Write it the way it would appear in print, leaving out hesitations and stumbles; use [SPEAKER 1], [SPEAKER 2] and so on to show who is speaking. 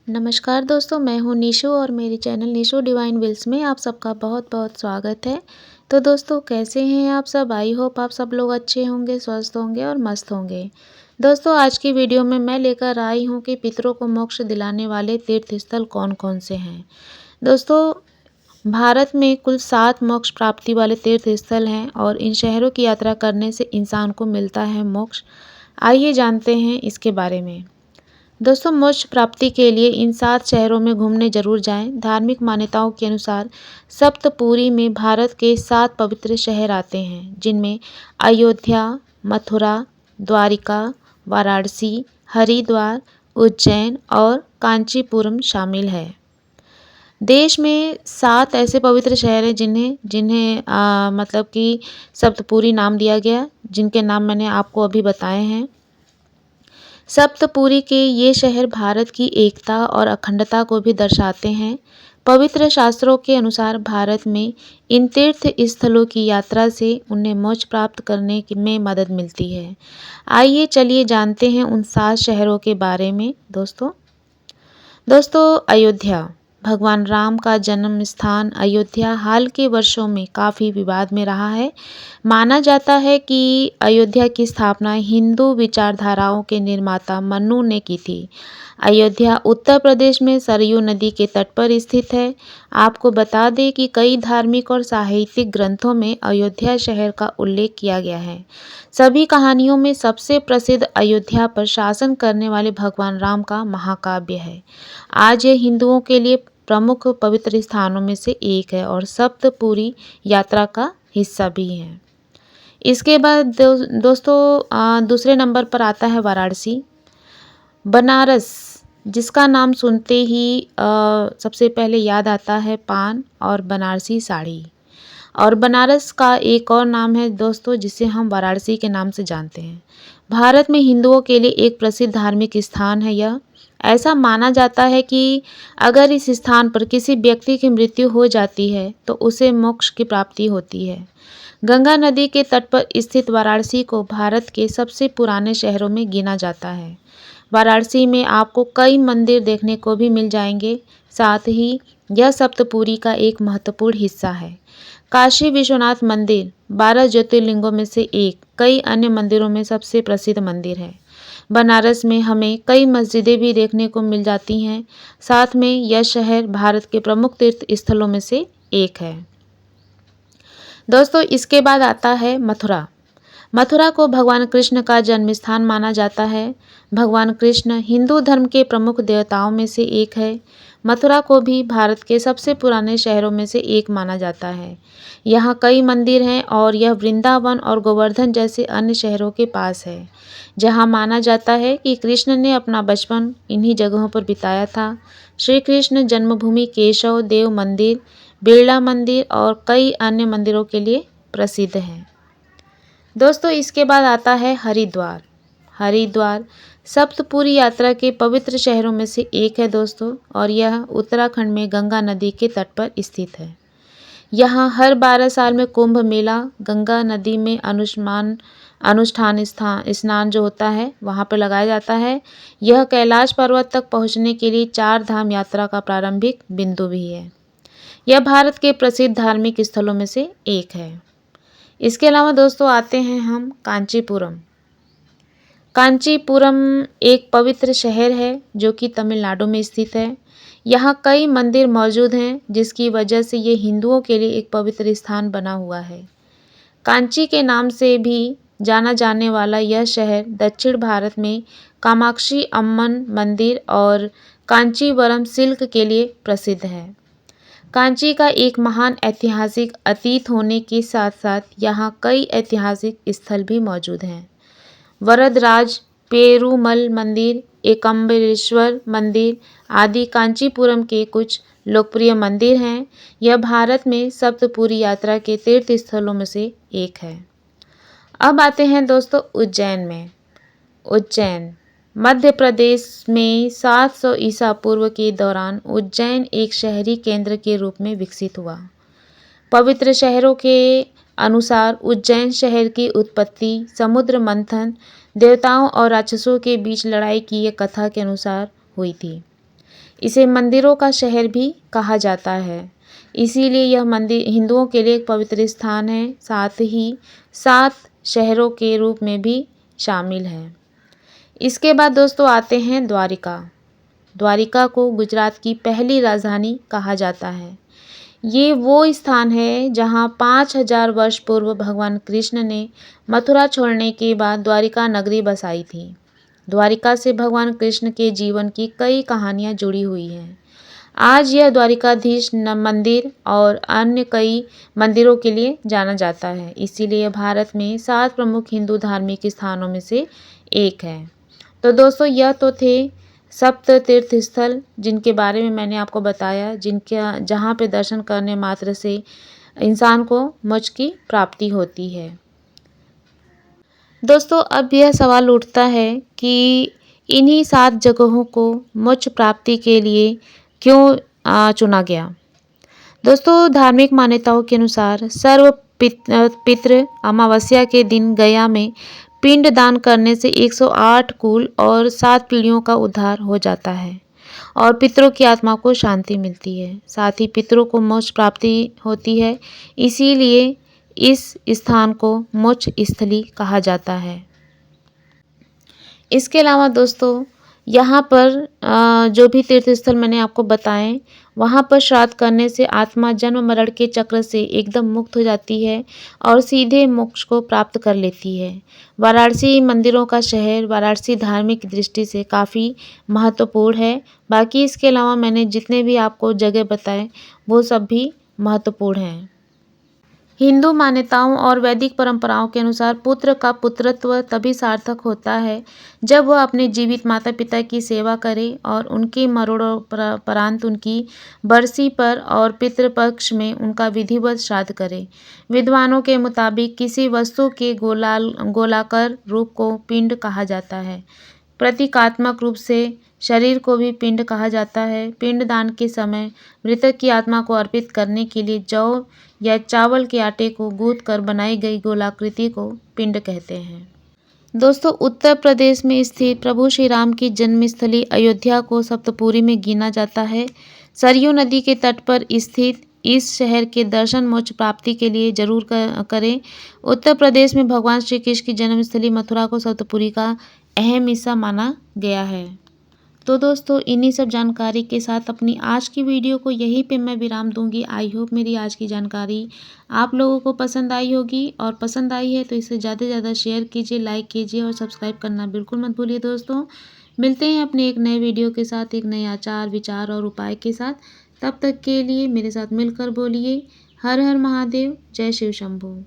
[SPEAKER 1] नमस्कार दोस्तों, मैं हूँ निशु और मेरे चैनल निशु डिवाइन विल्स में आप सबका बहुत बहुत स्वागत है। तो दोस्तों, कैसे हैं आप सब? आई होप आप सब लोग अच्छे होंगे, स्वस्थ होंगे और मस्त होंगे। दोस्तों, आज की वीडियो में मैं लेकर आई हूँ कि पितरों को मोक्ष दिलाने वाले तीर्थ स्थल कौन कौन से हैं। दोस्तों, भारत में कुल 7 मोक्ष प्राप्ति वाले तीर्थ स्थल हैं और इन शहरों की यात्रा करने से इंसान को मिलता है मोक्ष। आइए जानते हैं इसके बारे में। दोस्तों, मोक्ष प्राप्ति के लिए इन 7 शहरों में घूमने जरूर जाएं। धार्मिक मान्यताओं के अनुसार सप्तपुरी में भारत के 7 पवित्र शहर आते हैं, जिनमें अयोध्या, मथुरा, द्वारिका, वाराणसी, हरिद्वार, उज्जैन और कांचीपुरम शामिल है। देश में 7 ऐसे पवित्र शहर हैं जिन्हें जिन्हें मतलब कि सप्तपुरी नाम दिया गया, जिनके नाम मैंने आपको अभी बताए हैं। सप्तपुरी के ये शहर भारत की एकता और अखंडता को भी दर्शाते हैं। पवित्र शास्त्रों के अनुसार भारत में इन तीर्थ स्थलों की यात्रा से उन्हें मोक्ष प्राप्त करने में मदद मिलती है। आइए चलिए जानते हैं उन 7 शहरों के बारे में। दोस्तों, अयोध्या। भगवान राम का जन्म स्थान अयोध्या हाल के वर्षों में काफ़ी विवाद में रहा है। माना जाता है कि अयोध्या की स्थापना हिंदू विचारधाराओं के निर्माता मनु ने की थी। अयोध्या उत्तर प्रदेश में सरयू नदी के तट पर स्थित है। आपको बता दें कि कई धार्मिक और साहित्यिक ग्रंथों में अयोध्या शहर का उल्लेख किया गया है। सभी कहानियों में सबसे प्रसिद्ध अयोध्या पर शासन करने वाले भगवान राम का महाकाव्य है। आज यह हिंदुओं के लिए प्रमुख पवित्र स्थानों में से एक है और सप्तपुरी यात्रा का हिस्सा भी है। इसके बाद दोस्तों, दूसरे नंबर पर आता है वाराणसी। बनारस, जिसका नाम सुनते ही सबसे पहले याद आता है पान और बनारसी साड़ी। और बनारस का एक और नाम है दोस्तों, जिसे हम वाराणसी के नाम से जानते हैं। भारत में हिंदुओं के लिए एक प्रसिद्ध धार्मिक स्थान है यह। ऐसा माना जाता है कि अगर इस स्थान पर किसी व्यक्ति की मृत्यु हो जाती है तो उसे मोक्ष की प्राप्ति होती है। गंगा नदी के तट पर स्थित वाराणसी को भारत के सबसे पुराने शहरों में गिना जाता है। वाराणसी में आपको कई मंदिर देखने को भी मिल जाएंगे। साथ ही यह सप्तपुरी का एक महत्वपूर्ण हिस्सा है। काशी विश्वनाथ मंदिर 12 ज्योतिर्लिंगों में से एक, कई अन्य मंदिरों में सबसे प्रसिद्ध मंदिर है। बनारस में हमें कई मस्जिदें भी देखने को मिल जाती हैं। साथ में यह शहर भारत के प्रमुख तीर्थ स्थलों में से एक है। दोस्तों, इसके बाद आता है मथुरा। मथुरा को भगवान कृष्ण का जन्म स्थान माना जाता है। भगवान कृष्ण हिंदू धर्म के प्रमुख देवताओं में से एक है। मथुरा को भी भारत के सबसे पुराने शहरों में से एक माना जाता है। यहाँ कई मंदिर हैं और यह वृंदावन और गोवर्धन जैसे अन्य शहरों के पास है, जहाँ माना जाता है कि कृष्ण ने अपना बचपन इन्हीं जगहों पर बिताया था। श्री कृष्ण जन्मभूमि केशव देव मंदिर, बिरला मंदिर और कई अन्य मंदिरों के लिए प्रसिद्ध है। दोस्तों, इसके बाद आता है हरिद्वार। हरिद्वार सप्तपुरी यात्रा के पवित्र शहरों में से एक है दोस्तों, और यह उत्तराखंड में गंगा नदी के तट पर स्थित है। यहाँ हर 12 साल में कुंभ मेला, गंगा नदी में अनुष्ठान स्नान जो होता है वहाँ पर लगाया जाता है। यह कैलाश पर्वत तक पहुँचने के लिए 4 धाम यात्रा का प्रारंभिक बिंदु भी है। यह भारत के प्रसिद्ध धार्मिक स्थलों में से एक है। इसके अलावा दोस्तों आते हैं हम कांचीपुरम। कांचीपुरम एक पवित्र शहर है जो कि तमिलनाडु में स्थित है। यहाँ कई मंदिर मौजूद हैं, जिसकी वजह से ये हिंदुओं के लिए एक पवित्र स्थान बना हुआ है। कांची के नाम से भी जाना जाने वाला यह शहर दक्षिण भारत में कामाक्षी अम्मन मंदिर और कांचीवरम सिल्क के लिए प्रसिद्ध है। कांची का एक महान ऐतिहासिक अतीत होने के साथ साथ यहाँ कई ऐतिहासिक स्थल भी मौजूद हैं। वरदराज पेरुमल मंदिर, एकम्बरेश्वर मंदिर आदि कांचीपुरम के कुछ लोकप्रिय मंदिर हैं। यह भारत में सप्तपुरी यात्रा के तीर्थ स्थलों में से एक है। अब आते हैं दोस्तों उज्जैन में। उज्जैन मध्य प्रदेश में 700 ईसा पूर्व के दौरान उज्जैन एक शहरी केंद्र के रूप में विकसित हुआ। पवित्र शहरों के अनुसार उज्जैन शहर की उत्पत्ति समुद्र मंथन, देवताओं और राक्षसों के बीच लड़ाई की एक कथा के अनुसार हुई थी। इसे मंदिरों का शहर भी कहा जाता है। इसीलिए यह मंदिर हिंदुओं के लिए एक पवित्र स्थान है, साथ ही 7 शहरों के रूप में भी शामिल है। इसके बाद दोस्तों आते हैं द्वारिका। द्वारिका को गुजरात की पहली राजधानी कहा जाता है। ये वो स्थान है जहाँ 5000 वर्ष पूर्व भगवान कृष्ण ने मथुरा छोड़ने के बाद द्वारिका नगरी बसाई थी। द्वारिका से भगवान कृष्ण के जीवन की कई कहानियाँ जुड़ी हुई हैं। आज यह द्वारिकाधीश मंदिर और अन्य कई मंदिरों के लिए जाना जाता है। इसीलिए भारत में 7 प्रमुख हिंदू धार्मिक स्थानों में से एक है। तो दोस्तों यह तो थे सप्त तीर्थ स्थल जिनके बारे में मैंने आपको बताया, जहाँ पे दर्शन करने मात्र से इंसान को मोक्ष की प्राप्ति होती है। दोस्तों अब यह सवाल उठता है कि इन्हीं 7 जगहों को मोक्ष प्राप्ति के लिए क्यों चुना गया। दोस्तों धार्मिक मान्यताओं के अनुसार सर्व पितृ अमावस्या के दिन गया में पिंड दान करने से 108 कुल और 7 पीढ़ियों का उद्धार हो जाता है और पितरों की आत्मा को शांति मिलती है। साथ ही पितरों को मोक्ष प्राप्ति होती है। इसीलिए इस स्थान को मोक्ष स्थली कहा जाता है। इसके अलावा दोस्तों यहाँ पर जो भी तीर्थ स्थल मैंने आपको बताएं, वहाँ पर श्राद्ध करने से आत्मा जन्म मरण के चक्र से एकदम मुक्त हो जाती है और सीधे मोक्ष को प्राप्त कर लेती है। वाराणसी मंदिरों का शहर, वाराणसी धार्मिक दृष्टि से काफ़ी महत्वपूर्ण है। बाकी इसके अलावा मैंने जितने भी आपको जगह बताए वो सब भी महत्वपूर्ण हैं। हिंदू मान्यताओं और वैदिक परंपराओं के अनुसार पुत्र का पुत्रत्व तभी सार्थक होता है जब वह अपने जीवित माता पिता की सेवा करे और उनके मरणोपरांत उनकी बरसी पर और पितृपक्ष में उनका विधिवत श्राद्ध करे। विद्वानों के मुताबिक किसी वस्तु के गोलाकार रूप को पिंड कहा जाता है। प्रतीकात्मक रूप से शरीर को भी पिंड कहा जाता है। पिंड दान के समय मृतक की आत्मा को अर्पित करने के लिए जौ या चावल के आटे को गूंथ कर बनाई गई गोलाकृति को पिंड कहते हैं। दोस्तों उत्तर प्रदेश में स्थित प्रभु श्री राम की जन्मस्थली अयोध्या को सप्तपुरी में गिना जाता है। सरयू नदी के तट पर स्थित इस शहर के दर्शन मोक्ष प्राप्ति के लिए जरूर करें। उत्तर प्रदेश में भगवान श्री कृष्ण की जन्मस्थली मथुरा को सप्तपुरी का अहम हिस्सा माना गया है। तो दोस्तों इन्हीं सब जानकारी के साथ अपनी आज की वीडियो को यहीं पे मैं विराम दूंगी। आई होप मेरी आज की जानकारी आप लोगों को पसंद आई होगी, और पसंद आई है तो इसे ज़्यादा से ज़्यादा शेयर कीजिए, लाइक कीजिए और सब्सक्राइब करना बिल्कुल मत भूलिए। दोस्तों मिलते हैं अपने एक नए वीडियो के साथ, एक नए आचार विचार और उपाय के साथ। तब तक के लिए मेरे साथ मिलकर बोलिए हर हर महादेव, जय शिव शंभू।